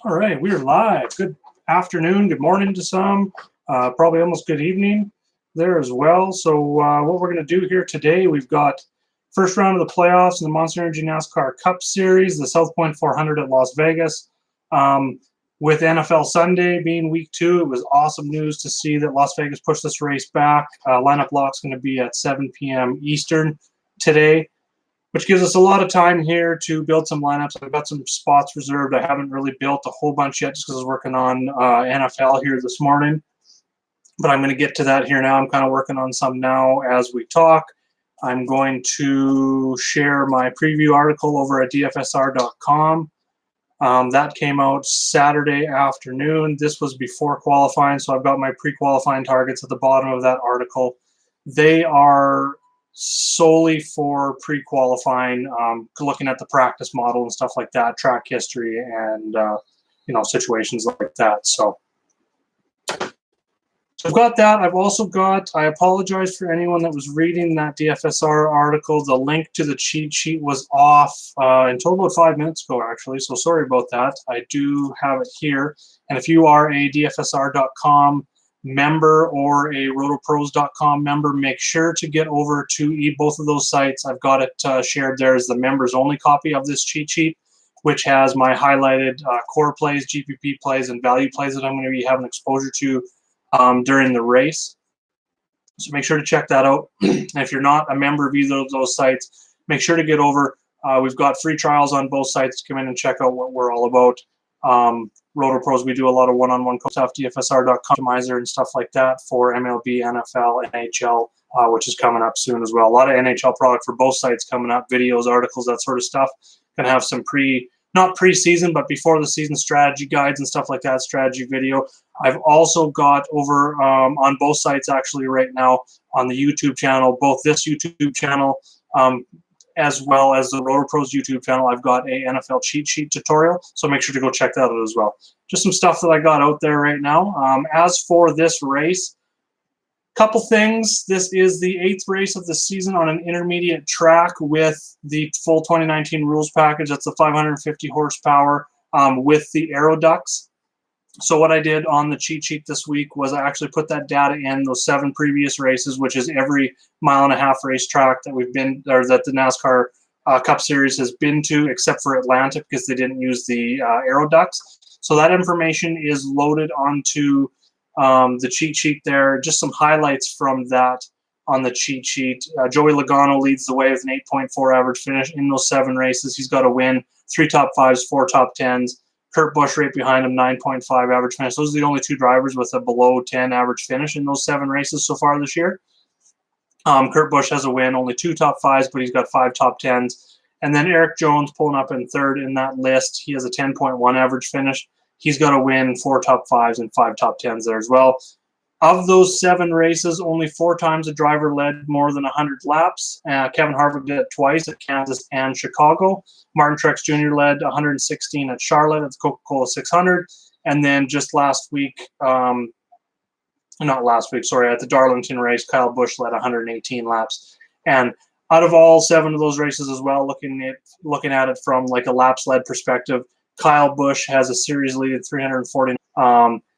All right, we are live. Good afternoon, good morning to some, probably almost good evening there as well. So what we're going to do here today, we've got first round of the playoffs in the Monster Energy NASCAR Cup Series, the South Point 400 at Las Vegas. With NFL Sunday being week 2, it was awesome news to see that Las Vegas pushed this race back. Lineup lock's going to be at 7 p.m. Eastern today, which gives us a lot of time here to build some lineups. I've got some spots reserved. I haven't really built a whole bunch yet just because I was working on NFL here this morning. But I'm going to get to that here now. I'm kind of working on some now as we talk. I'm going to share my preview article over at dfsr.com. That came out Saturday afternoon. This was before qualifying, so I've got my pre-qualifying targets at the bottom of that article. They are solely for pre-qualifying, looking at the practice model and stuff like that, track history, and situations like that. So I've got that. I've also got, I apologize for anyone that was reading that DFSR article. The link to the cheat sheet was off until about 5 minutes ago, actually. So sorry about that. I do have it here. And if you are a DFSR.com member or a rotopros.com member, make sure to get over to both of those sites. I've got it shared there as the members only copy of this cheat sheet, which has my highlighted core plays, GPP plays, and value plays that I'm going to be having exposure to during the race. So make sure to check that out. And if you're not a member of either of those sites, make sure to get over. We've got free trials on both sites to come in and check out what we're all about. Roto Pros, we do a lot of one-on-one stuff, DFSR.com, optimizer and stuff like that for MLB, NFL, NHL, which is coming up soon as well. A lot of NHL product for both sites coming up, videos, articles, that sort of stuff. Going to have some not pre-season, but before the season strategy guides and stuff like that, strategy video. I've also got over on both sites actually right now on the YouTube channel, both this YouTube channel as well as the Roto Pros YouTube channel. I've got a NFL cheat sheet tutorial, so make sure to go check that out as well. Just some stuff that I got out there right now. As for this race, couple things. This is the 8th race of the season on an intermediate track with the full 2019 rules package. That's the 550 horsepower with the aero ducts. So what I did on the cheat sheet this week was I actually put that data in those 7 previous races, which is every mile-and-a-half racetrack that we've been, or that the NASCAR Cup Series has been to, except for Atlanta because they didn't use the aero ducts. So that information is loaded onto the cheat sheet there. Just some highlights from that on the cheat sheet. Joey Logano leads the way with an 8.4 average finish in those 7 races. He's got a win, 3 top 5s, 4 top 10s. Kurt Busch right behind him, 9.5 average finish. Those are the only 2 drivers with a below 10 average finish in those 7 races so far this year. Kurt Busch has a win, only 2 top 5s, but he's got 5 top 10s. And then Eric Jones pulling up in 3rd in that list. He has a 10.1 average finish. He's got a win, 4 top 5s, and 5 top 10s there as well. Of those 7 races, only 4 times a driver led more than 100 laps. Kevin Harvick did it twice at Kansas and Chicago. Martin Truex Jr. led 116 at Charlotte at the Coca-Cola 600. And then just last week, at the Darlington race, Kyle Busch led 118 laps. And out of all 7 of those races as well, looking at it from like a laps led perspective, Kyle Busch has a series lead at 340.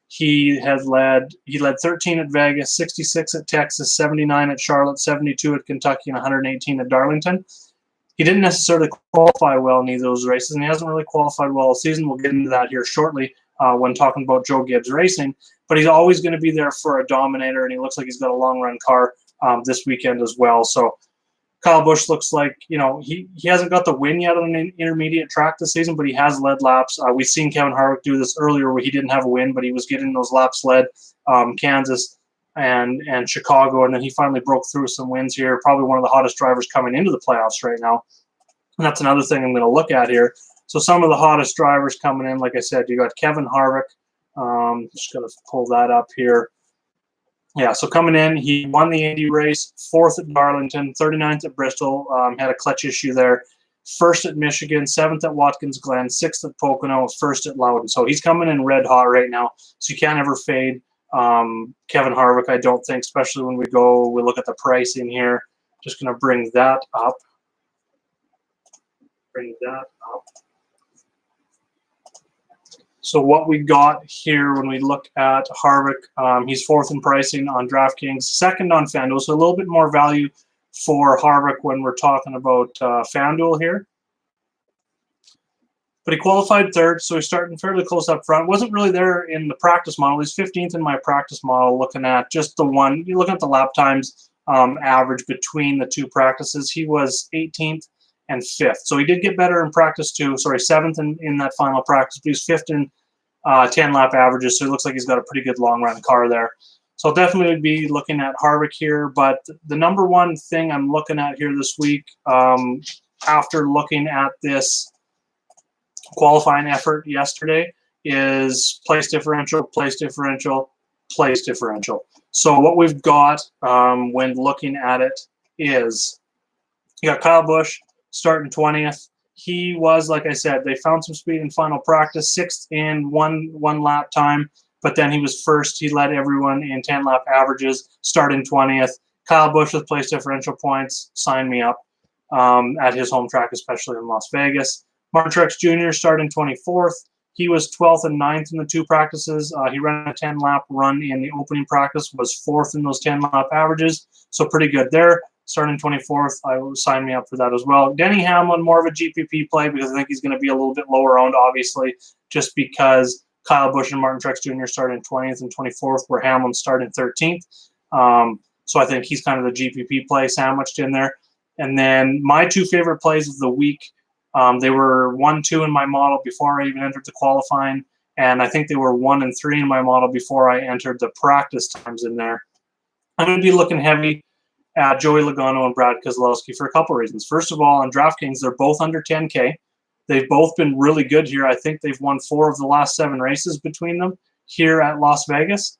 He led 13 at Vegas, 66 at Texas, 79 at Charlotte, 72 at Kentucky, and 118 at Darlington. He didn't necessarily qualify well in either of those races, and he hasn't really qualified well all season. We'll get into that here shortly when talking about Joe Gibbs Racing. But he's always going to be there for a dominator, and he looks like he's got a long-run car this weekend as well. So Kyle Busch looks like, he hasn't got the win yet on an intermediate track this season, but he has led laps. We've seen Kevin Harvick do this earlier where he didn't have a win, but he was getting those laps led, Kansas and Chicago, and then he finally broke through some wins here. Probably one of the hottest drivers coming into the playoffs right now. And that's another thing I'm going to look at here. So some of the hottest drivers coming in, like I said, you got Kevin Harvick. Just going to pull that up here. Yeah, so coming in, he won the Indy race, 4th at Darlington, 39th at Bristol, had a clutch issue there, 1st at Michigan, 7th at Watkins Glen, 6th at Pocono, 1st at Loudon. So he's coming in red hot right now, so you can't ever fade Kevin Harvick, I don't think, especially when we look at the pricing here. Just going to bring that up. So what we got here when we look at Harvick, he's fourth in pricing on DraftKings, second on FanDuel, so a little bit more value for Harvick when we're talking about FanDuel here. But he qualified third, so he's starting fairly close up front. Wasn't really there in the practice model. He's 15th in my practice model, looking at just the one. You're looking at the lap times average between the two practices. He was 18th and 5th. So he did get better in practice too. Sorry, 7th in that final practice. But he's 5th in 10-lap averages, so it looks like he's got a pretty good long-run car there. So I'll definitely be looking at Harvick here. But the number one thing I'm looking at here this week, after looking at this qualifying effort yesterday, is place differential, place differential, place differential. So what we've got when looking at it is you got Kyle Busch starting 20th. He was, like I said, they found some speed in final practice, 6th in one lap time, but then he was first. He led everyone in 10-lap averages, starting 20th. Kyle Busch with place differential points, sign me up at his home track, especially in Las Vegas. Martin Truex Jr. starting 24th. He was 12th and 9th in the two practices. He ran a 10-lap run in the opening practice, was 4th in those 10-lap averages, so pretty good there. Starting 24th, I will sign me up for that as well. Denny Hamlin, more of a GPP play because I think he's going to be a little bit lower owned, obviously, just because Kyle Busch and Martin Truex Jr. started 20th and 24th, where Hamlin started 13th. So I think he's kind of the GPP play sandwiched in there. And then my two favorite plays of the week, they were 1, 2 in my model before I even entered the qualifying, and I think they were 1 and 3 in my model before I entered the practice times in there. I'm going to be looking heavy at Joey Logano and Brad Keselowski for a couple of reasons. First of all, on DraftKings, they're both under 10K. They've both been really good here. I think they've won 4 of the last 7 races between them here at Las Vegas.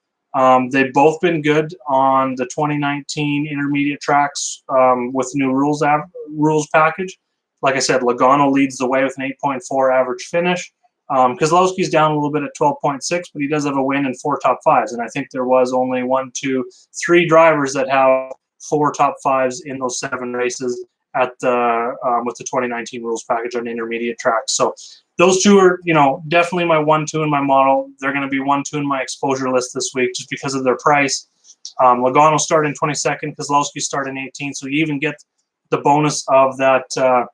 They've both been good on the 2019 intermediate tracks with the new rules package. Like I said, Logano leads the way with an 8.4 average finish. Keselowski's down a little bit at 12.6, but he does have a win and 4 top 5s. And I think there was only 1, 2, 3 drivers that have 4 top 5s in those 7 races at the with the 2019 rules package on intermediate tracks. So those two are, definitely my 1, 2 in my model. They're going to be 1, 2 in my exposure list this week just because of their price. Logano starting 22nd, Keselowski starting 18th, so you even get the bonus of that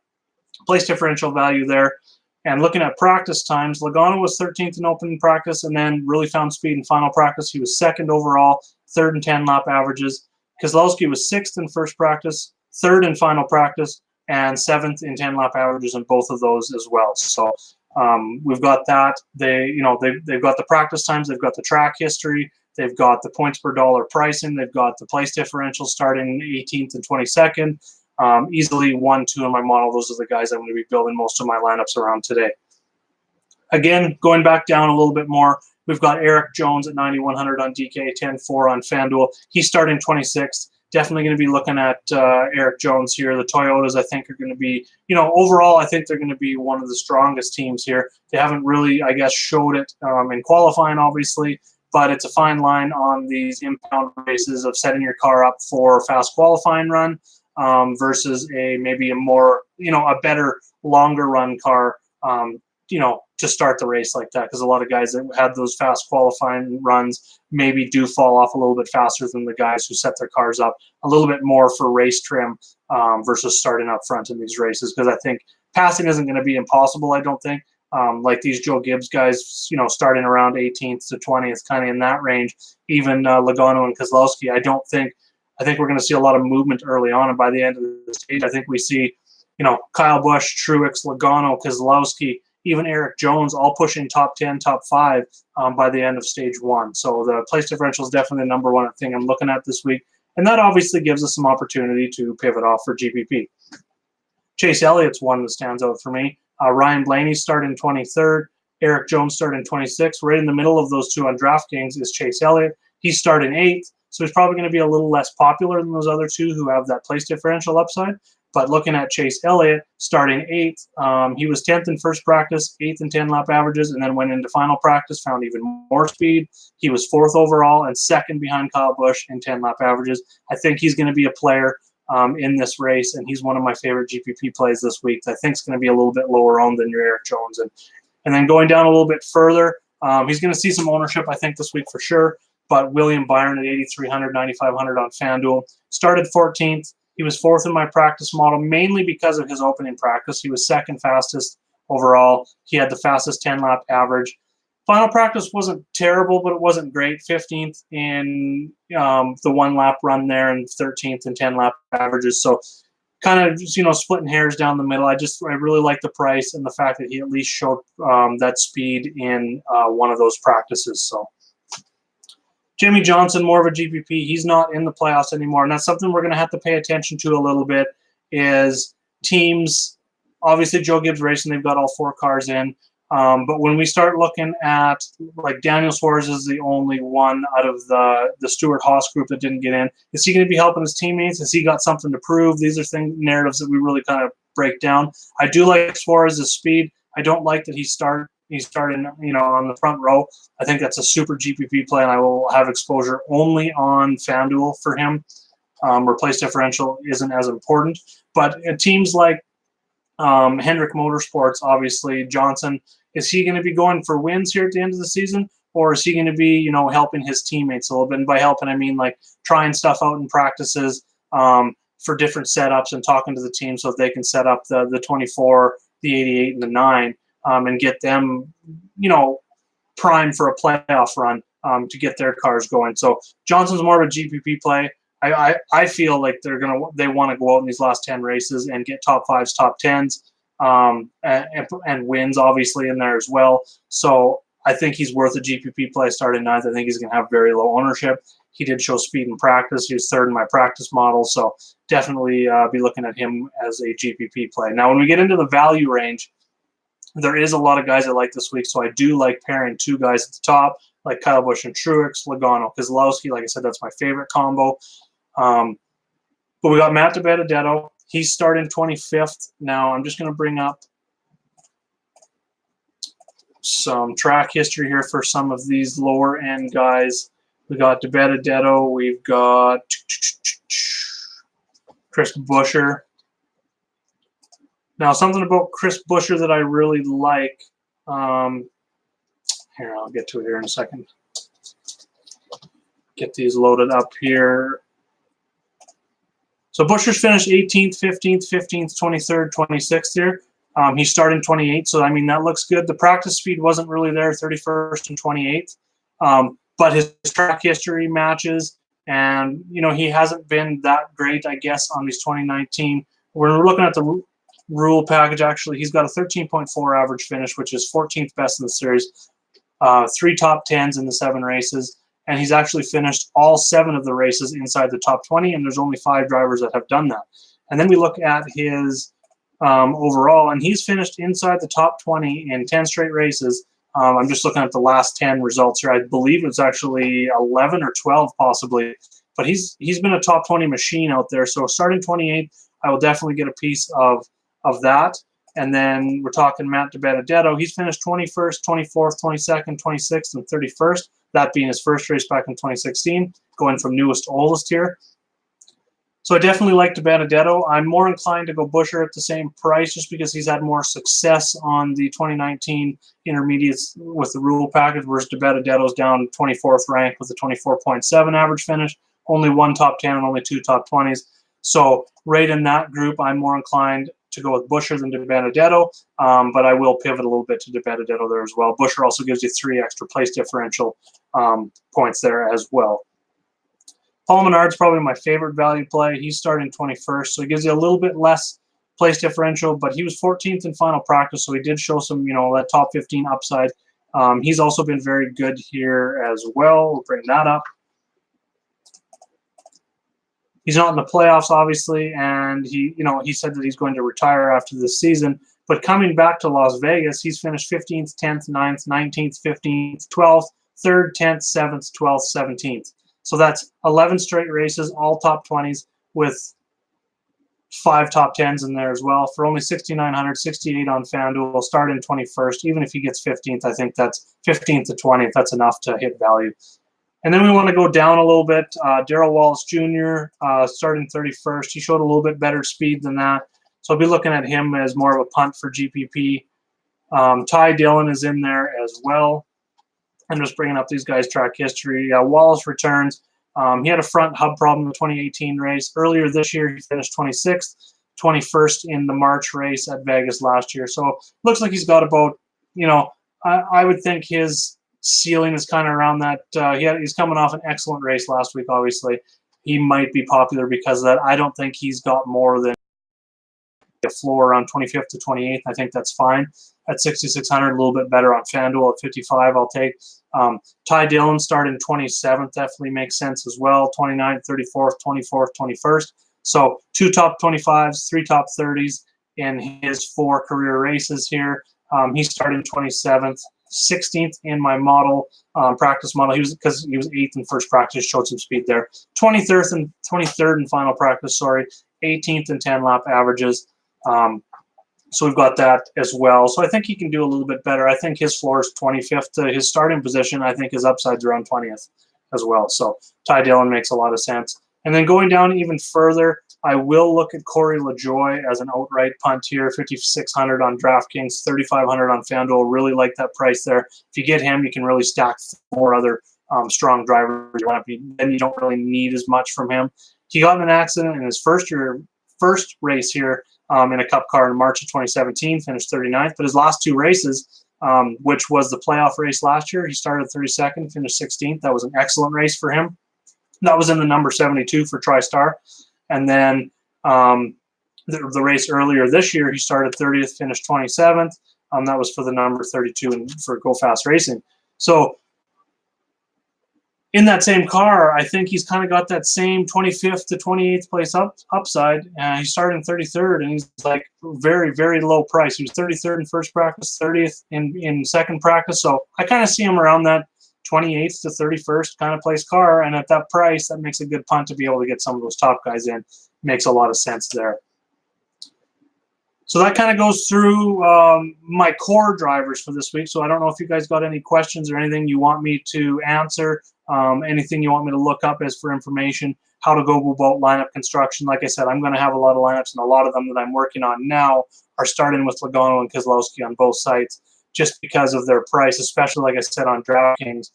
place differential value there. And looking at practice times, Logano was 13th in opening practice and then really found speed in final practice. He was 2nd overall, 3rd in 10-lap averages. Keselowski was 6th in first practice, 3rd in final practice, and 7th in 10-lap averages in both of those as well. So we've got that. They've got the practice times, they've got the track history, they've got the points per dollar pricing, they've got the place differential starting 18th and 22nd. Easily 1, 2 in my model. Those are the guys I'm going to be building most of my lineups around today. Again, going back down a little bit more, we've got Eric Jones at 9,100 on DK, 10-4 on FanDuel. He's starting 26th. Definitely going to be looking at Eric Jones here. The Toyotas, I think, are going to be, overall, I think they're going to be one of the strongest teams here. They haven't really, I guess, showed it in qualifying, obviously, but it's a fine line on these impound races of setting your car up for a fast qualifying run versus maybe a more, a better, longer run car, to start the race like that, because a lot of guys that had those fast qualifying runs maybe do fall off a little bit faster than the guys who set their cars up a little bit more for race trim versus starting up front in these races, because I think passing isn't going to be impossible, I don't think. Like these Joe Gibbs guys, starting around 18th to 20th, kind of in that range, even Logano and Keselowski, I think we're going to see a lot of movement early on, and by the end of the stage, I think we see, Kyle Busch, Truex, Logano, Keselowski, even Eric Jones, all pushing top 10, top 5 by the end of stage 1. So the place differential is definitely the number one thing I'm looking at this week, and that obviously gives us some opportunity to pivot off for GPP. Chase Elliott's one that stands out for me. Ryan Blaney starting 23rd, Eric Jones starting 26th. Right in the middle of those two on DraftKings is Chase Elliott. He's starting 8th. So he's probably going to be a little less popular than those other two who have that place differential upside. But looking at Chase Elliott, starting 8th, he was 10th in first practice, 8th in 10-lap averages, and then went into final practice, found even more speed. He was 4th overall and 2nd behind Kyle Busch in 10-lap averages. I think he's going to be a player in this race, and he's one of my favorite GPP plays this week. I think it's going to be a little bit lower owned than your Eric Jones. And then going down a little bit further, He's going to see some ownership, I think, this week for sure. But William Byron at 8,300, 9,500 on FanDuel. Started 14th. He was 4th in my practice model, mainly because of his opening practice. He was 2nd fastest overall. He had the fastest 10-lap average. Final practice wasn't terrible, but it wasn't great. 15th in the 1-lap run there and 13th in 10-lap averages. So kind of, splitting hairs down the middle. I really like the price and the fact that he at least showed that speed in one of those practices. So Jimmy Johnson, more of a GPP. He's not in the playoffs anymore, and that's something we're going to have to pay attention to a little bit is teams. Obviously, Joe Gibbs Racing, they've got all 4 cars in. But when we start looking at, like, Daniel Suarez is the only one out of the Stewart-Haas group that didn't get in. Is he going to be helping his teammates? Has he got something to prove? These are narratives that we really kind of break down. I do like Suarez's speed. I don't like that he's starting, on the front row. I think that's a super GPP play, and I will have exposure only on FanDuel for him. Replace differential isn't as important. But teams like Hendrick Motorsports, obviously, Johnson, is he going to be going for wins here at the end of the season, or is he going to be, helping his teammates a little bit? And by helping, I mean like trying stuff out in practices for different setups and talking to the team so that they can set up the 24, the 88, and the 9 and get them, primed for a playoff run to get their cars going. So Johnson's more of a GPP play. I feel like they want to go out in these last 10 races and get top 5s, top 10s, and wins obviously in there as well. So I think he's worth a GPP play starting 9th. I think he's going to have very low ownership. He did show speed in practice. He was 3rd in my practice model. So definitely be looking at him as a GPP play. Now, when we get into the value range, there is a lot of guys I like this week. So I do like pairing 2 guys at the top, like Kyle Busch and Truex, Logano, Keselowski. Like I said, that's my favorite combo. But we got Matt DiBenedetto. He's starting 25th. Now I'm just going to bring up some track history here for some of these lower end guys. We got DiBenedetto. We've got Chris Buescher. Now, something about Chris Buescher that I really like. Here, I'll get to it here in a second. Get these loaded up here. So Buescher's finished 18th, 15th, 15th, 23rd, 26th here. He's starting 28th, so, I mean, that looks good. The practice speed wasn't really there, 31st and 28th. But his track history matches, and, he hasn't been that great, I guess, on these 2019. We're looking at the rule package, actually. He's got a 13.4 average finish, which is 14th best in the series, 3 top 10s in the 7 races. And he's actually finished all 7 of the races inside the top 20, and there's only 5 drivers that have done that. And then we look at his overall, and he's finished inside the top 20 in 10 straight races. I'm just looking at the last 10 results here. I believe it's actually 11 or 12 possibly, but he's been a top 20 machine out there. So starting 28th, I will definitely get a piece of that. And then we're talking Matt DiBenedetto. He's finished 21st, 24th, 22nd, 26th, and 31st. That being his first race back in 2016, going from newest to oldest here. So I definitely like DiBenedetto. I'm more inclined to go Buescher at the same price just because he's had more success on the 2019 intermediates with the rule package, whereas DiBenedetto's down 24th rank with a 24.7 average finish, only 1 top 10 and only 2 top 20s. So right in that group, I'm more inclined to go with Buescher than DiBenedetto, but I will pivot a little bit to DiBenedetto there as well. Buescher also gives you 3 extra place differential points there as well. Paul Menard's probably my favorite value play. He's starting 21st, so he gives you a little bit less place differential, but he was 14th in final practice, so he did show some, that top 15 upside. He's also been very good here as well. We'll bring that up. He's not in the playoffs, obviously, and he said that he's going to retire after this season. But coming back to Las Vegas, he's finished 15th, 10th, 9th, 19th, 15th, 12th, 3rd, 10th, 7th, 12th, 17th. So that's 11 straight races, all top 20s, with 5 top 10s in there as well. For only $6,900, 68 on FanDuel, starting 21st. Even if he gets 15th, I think that's 15th to 20th. That's enough to hit value. And then we want to go down a little bit. Darrell Wallace Jr., starting 31st. He showed a little bit better speed than that. So I'll be looking at him as more of a punt for GPP. Ty Dillon is in there as well. I'm just bringing up these guys' track history. Wallace returns. He had a front hub problem in the 2018 race. Earlier this year, he finished 26th, 21st in the March race at Vegas last year. So looks like he's got about, I would think his ceiling is kind of around that. He's coming off an excellent race last week, obviously. He might be popular because of that. I don't think he's got more than a floor around 25th to 28th. I think that's fine. At 6,600, a little bit better on FanDuel. At 55, I'll take. Ty Dillon starting 27th definitely makes sense as well. 29th, 34th, 24th, 21st. So 2 top 25s, 3 top 30s in his 4 career races here. He started 27th, 16th in my model, practice model. Because he was 8th in first practice, showed some speed there. 23rd in final practice, 18th in 10 lap averages. So we've got that as well. So I think he can do a little bit better. I think his floor is 25th to his starting position. I think his upside's around 20th as well. So Ty Dillon makes a lot of sense. And then going down even further, I will look at Corey LaJoie as an outright punt here, 5,600 on DraftKings, 3,500 on FanDuel. Really like that price there. If you get him, you can really stack 4 other strong drivers. Then you don't really need as much from him. He got in an accident in his first race here in a Cup car in March of 2017, finished 39th. But his last 2 races, which was the playoff race last year, he started 32nd, finished 16th. That was an excellent race for him. That was in the number 72 for TriStar. And then the race earlier this year, he started 30th, finished 27th. That was for the number 32 and for Go Fast Racing. So in that same car, I think he's kind of got that same 25th to 28th place upside. He started in 33rd, and he's like very, very low price. He was 33rd in first practice, 30th in second practice. So I kind of see him around that 28th to 31st kind of place car. And at that price, that makes a good punt to be able to get some of those top guys in. Makes a lot of sense there. So that kind of goes through my core drivers for this week. So I don't know if you guys got any questions or anything you want me to answer, anything you want me to look up as for information, how to go about lineup construction. Like I said, I'm going to have a lot of lineups, and a lot of them that I'm working on now are starting with Logano and Keselowski on both sites just because of their price, especially, like I said, on DraftKings.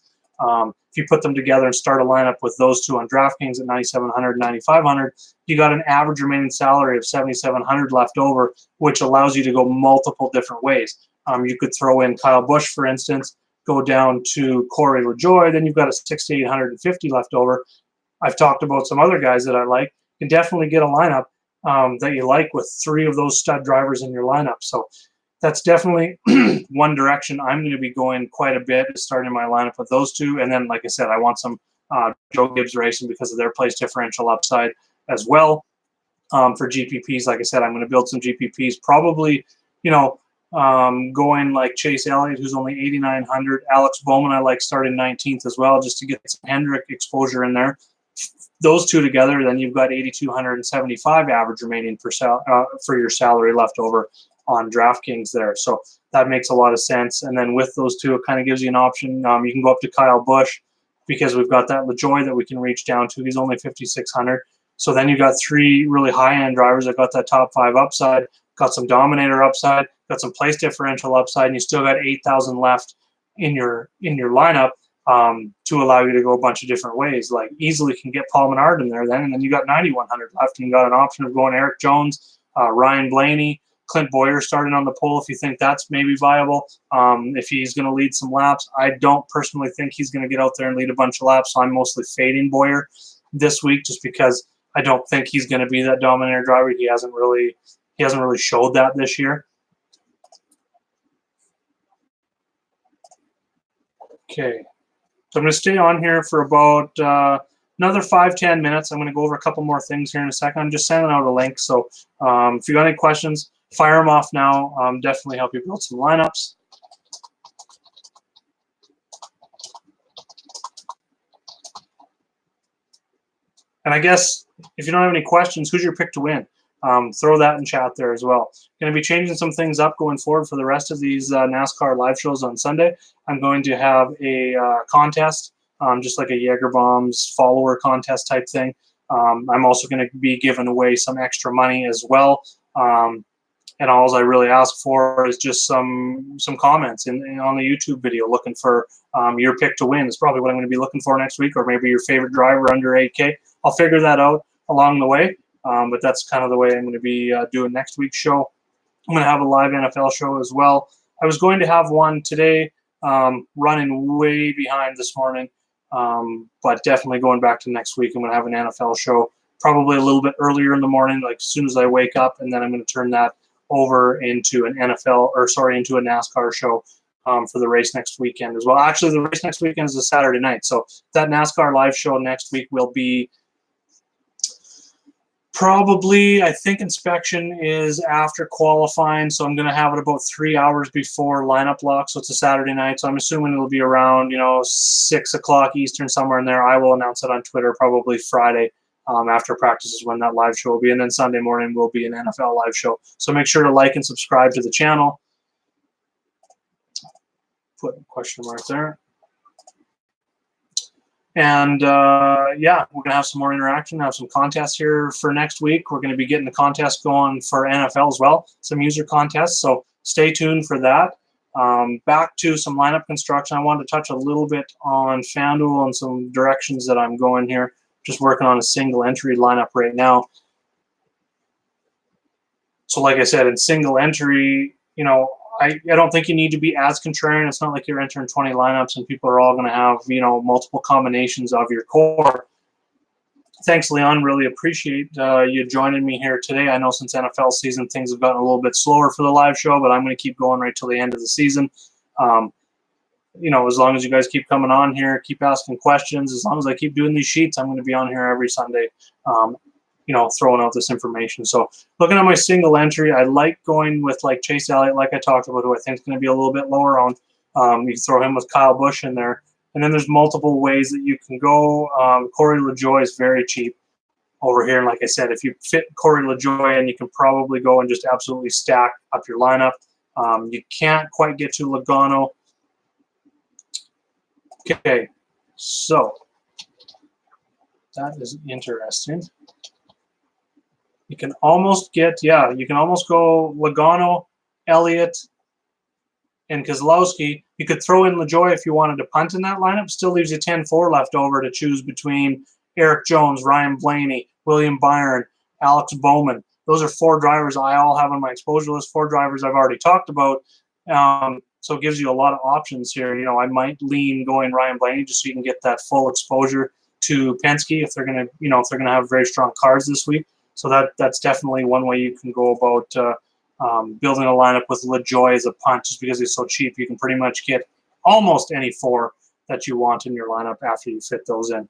If you put them together and start a lineup with those 2 on DraftKings at 9,700, 9,500, you got an average remaining salary of 7,700 left over, which allows you to go multiple different ways. You could throw in Kyle Busch, for instance, go down to Corey LaJoie, then you've got a 6,850 left over. I've talked about some other guys that I like. You can definitely get a lineup that you like with 3 of those stud drivers in your lineup. So that's definitely one direction I'm going to be going quite a bit, is starting my lineup with those 2. And then, like I said, I want some Joe Gibbs Racing because of their place differential upside as well. For GPPs, like I said, I'm going to build some GPPs, probably, going like Chase Elliott, who's only 8,900. Alex Bowman, I like starting 19th as well, just to get some Hendrick exposure in there. Those 2 together, then you've got 8,275 average remaining for your salary left over on DraftKings there. So that makes a lot of sense. And then with those 2, it kind of gives you an option. You can go up to Kyle Busch because we've got that LaJoie that we can reach down to. He's only 5,600. So then you've got 3 really high-end drivers that got that top 5 upside, got some Dominator upside, got some place differential upside, and you still got 8,000 left in your lineup to allow you to go a bunch of different ways. Like easily can get Paul Menard in there then, and then you got 9,100 left, and you got an option of going Eric Jones, Ryan Blaney, Clint Boyer starting on the pole if you think that's maybe viable. If he's going to lead some laps, I don't personally think he's going to get out there and lead a bunch of laps, so I'm mostly fading Boyer this week just because I don't think he's going to be that dominator driver. He hasn't really showed that this year. Okay, so I'm going to stay on here for about another 5-10 minutes. I'm going to go over a couple more things here in a second. I'm just sending out a link, so if you got any questions, fire them off now. Definitely help you build some lineups. And I guess if you don't have any questions, who's your pick to win? Throw that in chat there as well. Going to be changing some things up going forward for the rest of these NASCAR live shows on Sunday. I'm going to have a contest, just like a Jaeger Bombs follower contest type thing. I'm also going to be giving away some extra money as well. And all I really ask for is just some comments on the YouTube video, looking for your pick to win. Is probably what I'm going to be looking for next week, or maybe your favorite driver under 8K. I'll figure that out along the way, but that's kind of the way I'm going to be doing next week's show. I'm going to have a live NFL show as well. I was going to have one today, running way behind this morning, but definitely going back to next week. I'm going to have an NFL show probably a little bit earlier in the morning, like as soon as I wake up, and then I'm going to turn that over into an into a NASCAR show for the race next weekend as well. Actually, the race next weekend is a Saturday night, so that NASCAR live show next week will be probably, I think inspection is after qualifying, so I'm going to have it about 3 hours before lineup lock, so it's a Saturday night, so I'm assuming it'll be around 6 o'clock Eastern, somewhere in there. I will announce it on Twitter probably Friday after practice is when that live show will be, and then Sunday morning will be an NFL live show. So make sure to like and subscribe to the channel. Put a question mark there. And yeah, we're going to have some more interaction, have some contests here for next week. We're going to be getting the contest going for NFL as well, some user contests. So stay tuned for that. Back to some lineup construction. I wanted to touch a little bit on FanDuel and some directions that I'm going here. Just working on a single entry lineup right now. So like I said, in single entry, I don't think you need to be as contrarian. It's not like you're entering 20 lineups and people are all going to have, multiple combinations of your core. Thanks, Leon. Really appreciate you joining me here today. I know since NFL season, things have gotten a little bit slower for the live show, but I'm going to keep going right till the end of the season. As long as you guys keep coming on here, keep asking questions, as long as I keep doing these sheets, I'm going to be on here every Sunday, throwing out this information. So looking at my single entry, I like going with like Chase Elliott, like I talked about, who I think is going to be a little bit lower on. You can throw him with Kyle Busch in there. And then there's multiple ways that you can go. Corey LaJoie is very cheap over here. And like I said, if you fit Corey LaJoie in, you can probably go and just absolutely stack up your lineup. You can't quite get to Logano. Okay, so that is interesting. You can almost get, you can almost go Logano, Elliott, and Keselowski. You could throw in LaJoie if you wanted to punt in that lineup. Still leaves you 10-4 left over to choose between Eric Jones, Ryan Blaney, William Byron, Alex Bowman. Those are 4 drivers I all have on my exposure list, 4 drivers I've already talked about. So it gives you a lot of options here. I might lean going Ryan Blaney just so you can get that full exposure to Penske if they're going to, have very strong cars this week. So that's definitely one way you can go about building a lineup with LaJoie as a punt, just because he's so cheap. You can pretty much get almost any 4 that you want in your lineup after you fit those in.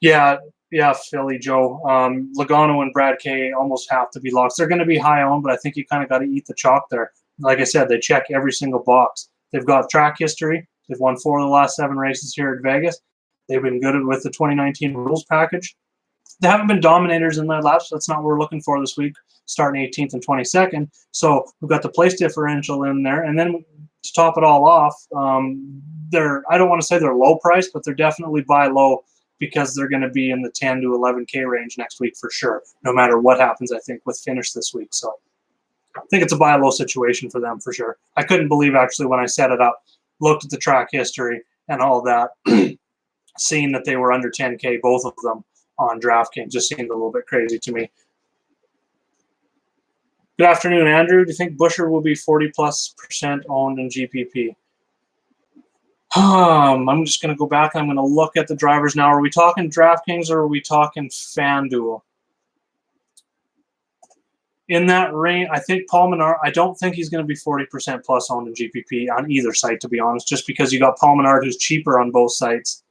Yeah, Philly Joe. Logano and Brad K almost have to be locks. They're going to be high owned, but I think you kind of got to eat the chalk there. Like I said, they check every single box. They've got track history. They've won 4 of the last 7 races here at Vegas. They've been good with the 2019 rules package. They haven't been dominators in their laps. That's not what we're looking for this week, starting 18th and 22nd. So we've got the place differential in there. And then to top it all off, I don't want to say they're low price, but they're definitely buy low, because they're going to be in the 10 to 11K range next week for sure, no matter what happens, I think, with finish this week. So I think it's a buy low situation for them for sure. I couldn't believe, actually, when I set it up, looked at the track history and all that, seeing that they were under 10K, both of them on DraftKings, just seemed a little bit crazy to me. Good afternoon, Andrew. Do you think Buescher will be 40+% owned in GPP? I'm just going to go back and I'm going to look at the drivers now. Are we talking DraftKings or are we talking FanDuel? In that range, I think Paul Menard, I don't think he's going to be 40% plus owned in GPP on either site, to be honest, just because you got Paul Menard, who's cheaper on both sites.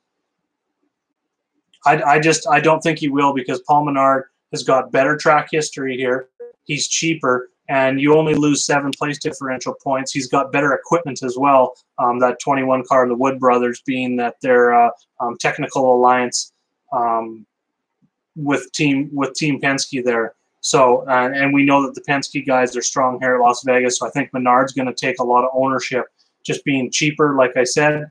I don't think he will, because Paul Menard has got better track history here. He's cheaper, and you only lose 7 place differential points. He's got better equipment as well. That 21 car, the Wood Brothers, being that they're technical alliance with Team Penske there. So, and we know that the Penske guys are strong here at Las Vegas. So I think Menard's going to take a lot of ownership, just being cheaper, like I said.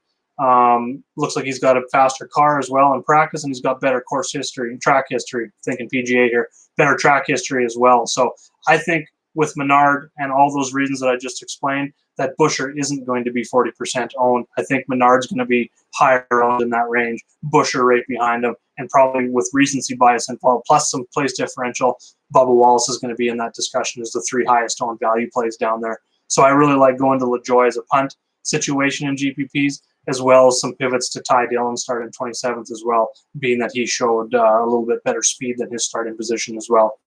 Looks like he's got a faster car as well in practice, and he's got better course history, track history, thinking PGA here, better track history as well. So I think with Menard and all those reasons that I just explained, that Buescher isn't going to be 40% owned. I think Menard's going to be higher owned in that range, Buescher right behind him, and probably with recency bias involved, plus some place differential, Bubba Wallace is going to be in that discussion as the 3 highest owned value plays down there. So I really like going to LaJoie as a punt situation in GPPs, as well as some pivots to Ty Dillon starting 27th as well, being that he showed a little bit better speed than his starting position as well.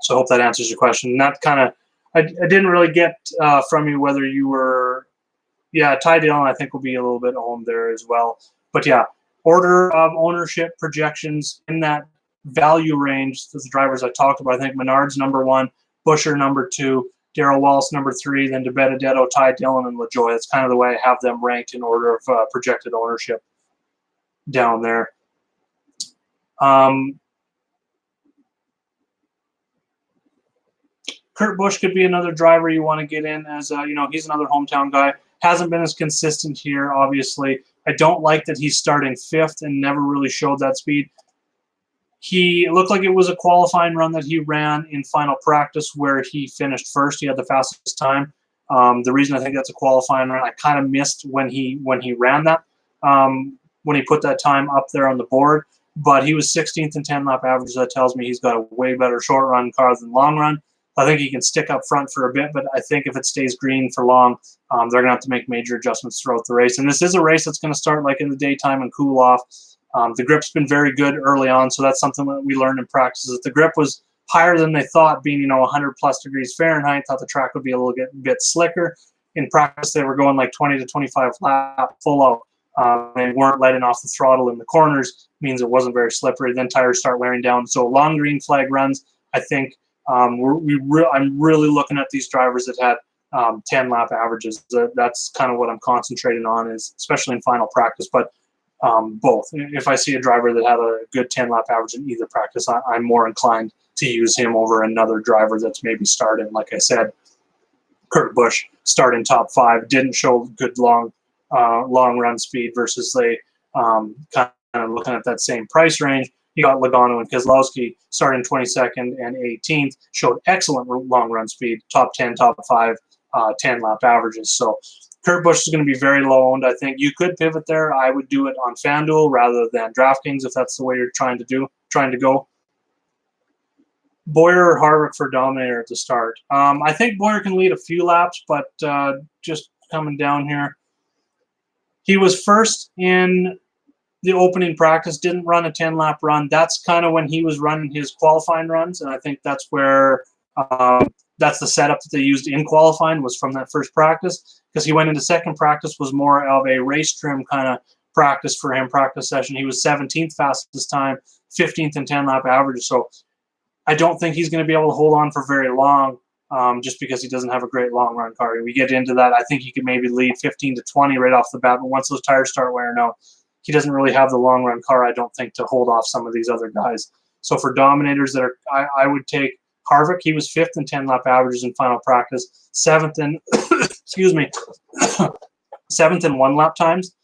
So I hope that answers your question. And that kind of, I didn't really get from you whether you were, yeah, Ty Dillon I think will be a little bit owned there as well. But yeah, order of ownership projections in that value range, the drivers I talked about, I think Menard's number 1, Buescher number 2, Darrell Wallace number 3, then DiBenedetto, Ty Dillon, and LaJoie. That's kind of the way I have them ranked in order of projected ownership down there. Kurt Busch could be another driver you want to get in as, he's another hometown guy. Hasn't been as consistent here, obviously. I don't like that he's starting 5th and never really showed that speed. It looked like it was a qualifying run that he ran in final practice where he finished 1st. He had the fastest time. The reason I think that's a qualifying run, I kind of missed when he ran that, when he put that time up there on the board. But he was 16th in 10-lap average. That tells me he's got a way better short run car than long run. I think he can stick up front for a bit, but I think if it stays green for long, they're going to have to make major adjustments throughout the race. And this is a race that's going to start like in the daytime and cool off. The grip's been very good early on, so that's something that we learned in practice. That the grip was higher than they thought, being 100 plus degrees Fahrenheit. Thought the track would be a little bit slicker. In practice, they were going like 20 to 25 lap full out. They weren't letting off the throttle in the corners, means it wasn't very slippery. Then tires start wearing down. So long green flag runs, I think. I'm really looking at these drivers that had 10-lap averages. That's kind of what I'm concentrating on, is especially in final practice. But both. If I see a driver that had a good 10-lap average in either practice, I'm more inclined to use him over another driver that's maybe starting. Like I said, Kurt Busch starting top 5, didn't show good long run speed versus they kind of looking at that same price range. You got Logano and Keselowski starting 22nd and 18th, showed excellent long run speed, top 10, top 5, 10-lap averages. So Kurt Busch is going to be very low owned. I think you could pivot there. I would do it on FanDuel rather than DraftKings if that's the way you're trying to go. Bowyer or Harvick for Dominator at the start. I think Bowyer can lead a few laps, but just coming down here, he was first in the opening practice, didn't run a 10-lap run. That's kind of when he was running his qualifying runs, and I think that's where that's the setup that they used in qualifying, was from that first practice, because he went into second practice was more of a race trim kind of practice for him, practice session. He was 17th fastest time, 15th in 10-lap averages. So I don't think he's going to be able to hold on for very long, just because he doesn't have a great long run car. We get into that, I think he could maybe lead 15 to 20 right off the bat, but once those tires start wearing out, he doesn't really have the long run car, I don't think, to hold off some of these other guys. So for dominators that are, I would take Harvick. He was 5th in 10-lap averages in final practice, 7th in, excuse me, 7th in 1-lap times.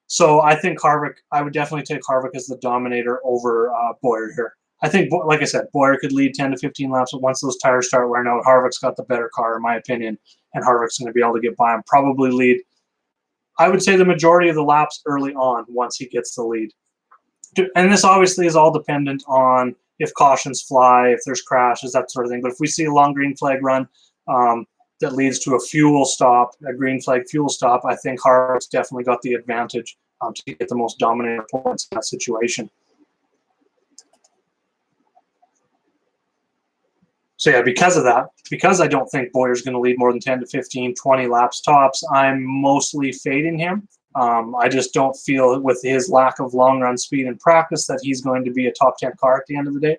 So I think Harvick, I would definitely take Harvick as the dominator over Bowyer here. I think, like I said, Bowyer could lead 10 to 15 laps, but once those tires start wearing out, Harvick's got the better car, in my opinion, and Harvick's going to be able to get by him, probably lead, I would say, the majority of the laps early on once he gets the lead. And this obviously is all dependent on if cautions fly, if there's crashes, that sort of thing. But if we see a long green flag run that leads to a fuel stop, a green flag fuel stop, I think Harvick's definitely got the advantage to get the most dominator points in that situation. So yeah, because of that, because I don't think Bowyer's going to lead more than 10 to 15, 20 laps tops, I'm mostly fading him. I just don't feel, with his lack of long run speed in practice, that he's going to be a top 10 car at the end of the day.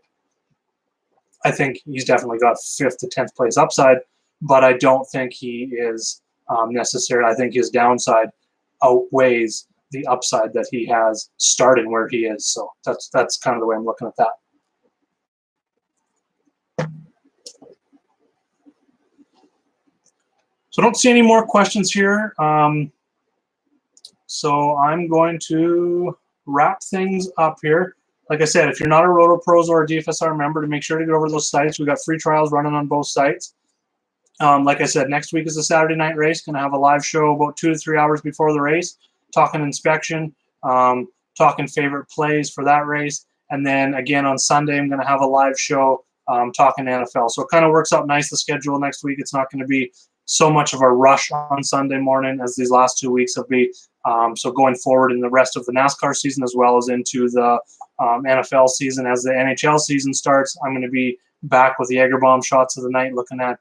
I think he's definitely got 5th to 10th place upside, but I don't think he is necessary. I think his downside outweighs the upside that he has starting where he is. So that's kind of the way I'm looking at that. So I don't see any more questions here. So I'm going to wrap things up here. Like I said, if you're not a Roto Pros or a DFSR member, to make sure to get over to those sites. We've got free trials running on both sites. Like I said, next week is a Saturday night race. Going to have a live show about 2 to 3 hours before the race, talking inspection, talking favorite plays for that race. And then again on Sunday, I'm going to have a live show talking NFL. So it kind of works out nice, the schedule next week. It's not going to be so much of a rush on Sunday morning as these last 2 weeks have been. So going forward in the rest of the NASCAR season, as well as into the NFL season, as the NHL season starts, I'm going to be back with the Jaeger Bomb shots of the night, looking at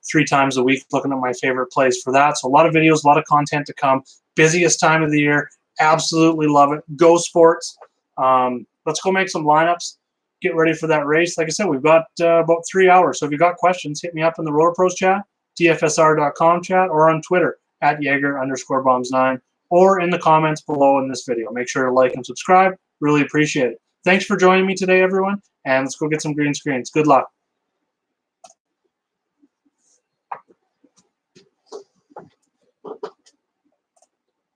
3 times a week, looking at my favorite plays for that. So a lot of videos, a lot of content to come. Busiest time of the year. Absolutely love it. Go sports. Let's go make some lineups. Get ready for that race. Like I said, we've got about 3 hours. So if you've got questions, hit me up in the Roto Pros chat, DFSR.com chat, or on Twitter at Jaeger_bombs9, or in the comments below in this video. Make sure to like and subscribe. Really appreciate it. Thanks for joining me today, everyone. And let's go get some green screens. Good luck.